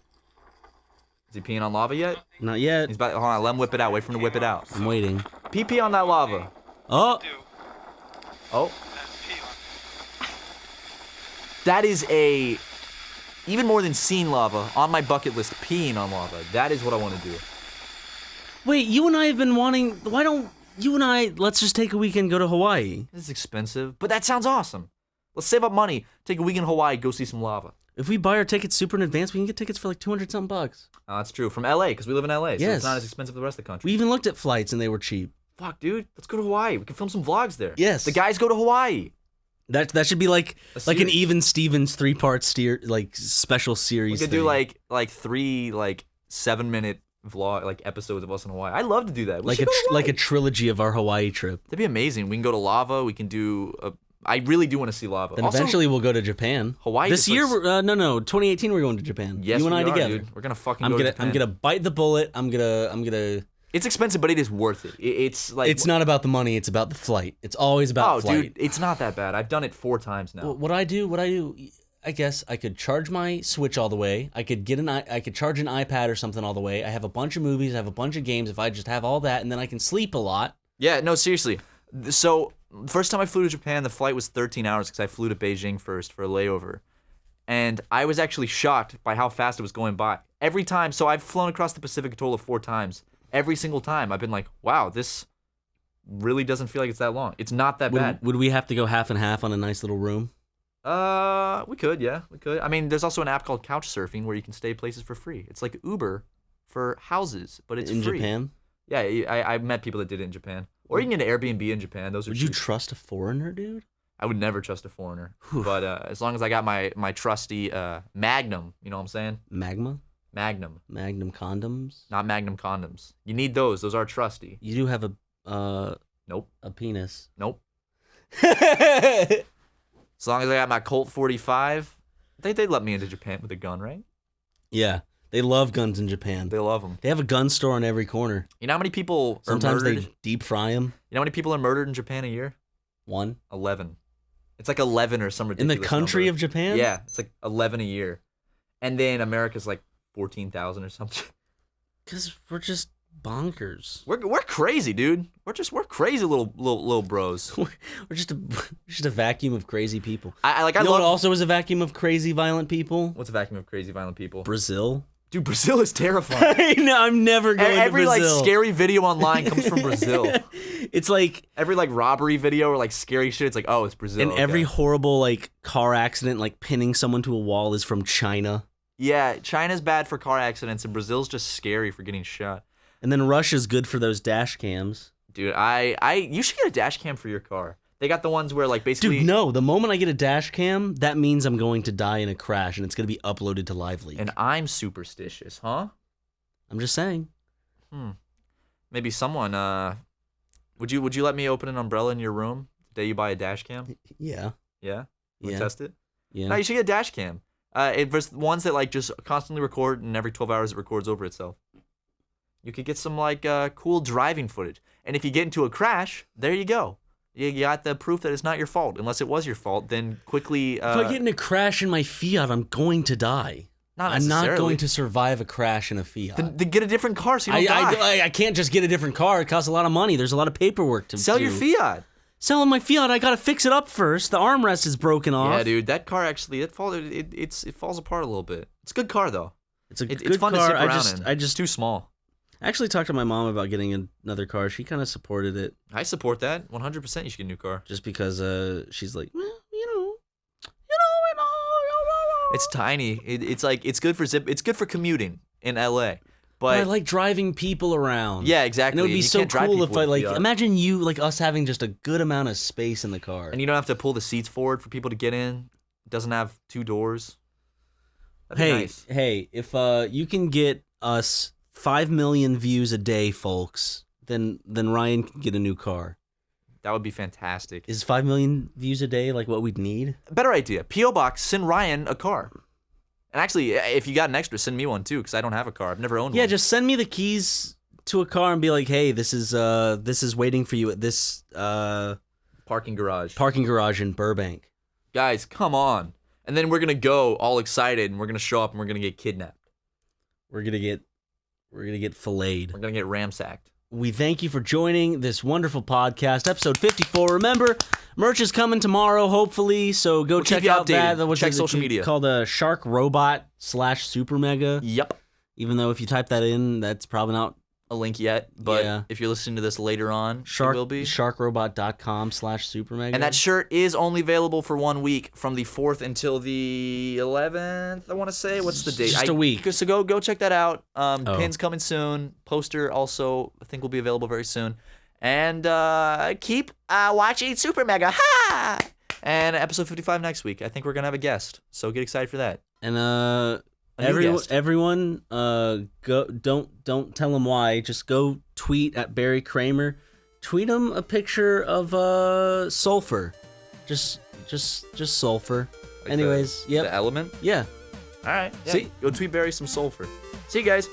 Is he peeing on lava yet? Not yet. He's about. Hold on, let him whip it out. Wait for him to whip it out. I'm waiting. Pee on that lava. Oh. Oh. That is even more than seeing lava on my bucket list. Peeing on lava. That is what I want to do. Wait, you and I have been wanting. Why don't you and I? Let's just take a weekend, go to Hawaii. This is expensive, but that sounds awesome. Let's save up money. Take a week in Hawaii. Go see some lava. If we buy our tickets super in advance, we can get tickets for like $200-something bucks. Oh, that's true. From LA, because we live in LA, so it's not as expensive as the rest of the country. We even looked at flights and they were cheap. Fuck, dude. Let's go to Hawaii. We can film some vlogs there. Yes. The guys go to Hawaii. That should be like an Even Stevens 3-part special series. We could do like 3 7-minute vlog episodes of us in Hawaii. I'd love to do that. Like a trilogy of our Hawaii trip. That'd be amazing. We can go to lava. We can do. I really do want to see lava. Then also, eventually we'll go to Japan. Hawaii this year. No, 2018 we're going to Japan. Yes, you and I together. Dude. We're gonna fucking. Go to Japan. I'm gonna bite the bullet. I'm gonna. It's expensive, but it is worth it. It's like. It's not about the money. It's about the flight. It's always about flight. Oh, dude, it's not that bad. I've done it 4 times now. What I do. I guess I could charge my Switch all the way. I could charge an iPad or something all the way. I have a bunch of movies. I have a bunch of games. If I just have all that, and then I can sleep a lot. Yeah. No, seriously. So. First time I flew to Japan, the flight was 13 hours because I flew to Beijing first for a layover. And I was actually shocked by how fast it was going by. Every time, so I've flown across the Pacific a total of 4 times. Every single time, I've been like, wow, this really doesn't feel like it's that long. It's not that bad. Would we have to go half and half on a nice little room? We could, yeah, we could. I mean, there's also an app called Couchsurfing where you can stay places for free. It's like Uber for houses, but it's free. In Japan? Yeah, I met people that did it in Japan. Or you can get an Airbnb in Japan. Those are Would cheap. you trust a foreigner, dude? I would never trust a foreigner. But as long as I got my trusty Magnum, you know what I'm saying? Magnum condoms? Not Magnum condoms. You need those. Those are trusty. You do have Nope. A penis. Nope. As long as I got my Colt 45, I think they'd let me into Japan with a gun, right? Yeah. They love guns in Japan. They love them. They have a gun store on every corner. You know how many people Sometimes are murdered? they deep fry them. You know how many people are murdered in Japan a year? 1. 11. It's like 11 or some ridiculous in the country number. of Japan? Yeah, it's like 11 a year. And then America's like 14,000 or something. Because we're just bonkers. We're crazy, dude. We're crazy little bros. We're just a vacuum of crazy people. I you know what also is a vacuum of crazy violent people? What's a vacuum of crazy violent people? Brazil. Dude, Brazil is terrifying. No, I'm never going to Brazil. Every scary video online comes from Brazil. It's like every robbery video or scary shit. It's like, oh, it's Brazil. And every horrible car accident, pinning someone to a wall, is from China. Yeah, China's bad for car accidents, and Brazil's just scary for getting shot. And then Russia's good for those dash cams. Dude, you should get a dash cam for your car. They got the ones where like basically. Dude, no. The moment I get a dash cam, that means I'm going to die in a crash, and it's going to be uploaded to Live Leak. And I'm superstitious, huh? I'm just saying. Maybe someone. Would you let me open an umbrella in your room the day you buy a dash cam? Yeah. Yeah. Yeah. Test it. Yeah. No, you should get a dash cam. There's ones that like just constantly record, and every 12 hours it records over itself. You could get some like cool driving footage, and if you get into a crash, there you go. You got the proof that it's not your fault. Unless it was your fault, then quickly. If I get in a crash in my Fiat, I'm going to die. I'm not going to survive a crash in a Fiat. Then get a different car so you don't die. I can't just get a different car. It costs a lot of money. There's a lot of paperwork to Sell do. your Fiat. Selling my Fiat, I gotta fix it up first. The armrest is broken off. Yeah, dude, that car actually it falls apart a little bit. It's a good car though. It's a good it's fun car. to zip around in. It's too small. I actually talked to my mom about getting another car. She kind of supported it. I support that 100%. You should get a new car. Just because she's like, well, It's tiny. It's like it's good for commuting in LA. But I like driving people around. Yeah, exactly. And it would be so cool if imagine us having just a good amount of space in the car. And you don't have to pull the seats forward for people to get in. It doesn't have 2 doors. That'd be nice. Hey, if you can get us 5 million views a day, folks, then Ryan can get a new car. That would be fantastic. Is 5 million views a day like what we'd need? Better idea. P.O. Box, send Ryan a car. And actually, if you got an extra, send me one too, because I don't have a car. I've never owned one. Yeah, just send me the keys to a car and be like, hey, this is waiting for you at this parking garage in Burbank. Guys, come on. And then we're gonna go all excited, and we're gonna show up, and we're gonna get kidnapped. We're gonna get filleted. We're gonna get ransacked. We thank you for joining this wonderful podcast, episode 54. Remember, merch is coming tomorrow, hopefully, so go check out that. Check social media. Called a Shark Robot /SuperMega. Yep. Even though if you type that in, that's probably not a link yet, but if you're listening to this later on, it will be. Sharkrobot.com /SuperMega. And that shirt is only available for 1 week from the 4th until the 11th, I want to say. What's the date? Just a week. So go check that out. Pin's coming soon. Poster also, I think, will be available very soon. And keep watching SuperMega. Ha! And episode 55 next week. I think we're going to have a guest, so get excited for that. And everyone, go don't tell him why. Just go tweet at Barry Kramer. Tweet him a picture of sulfur. Just sulfur. Like anyways, the element. Yeah. All right. Yeah. See? Go tweet Barry some sulfur. See you guys.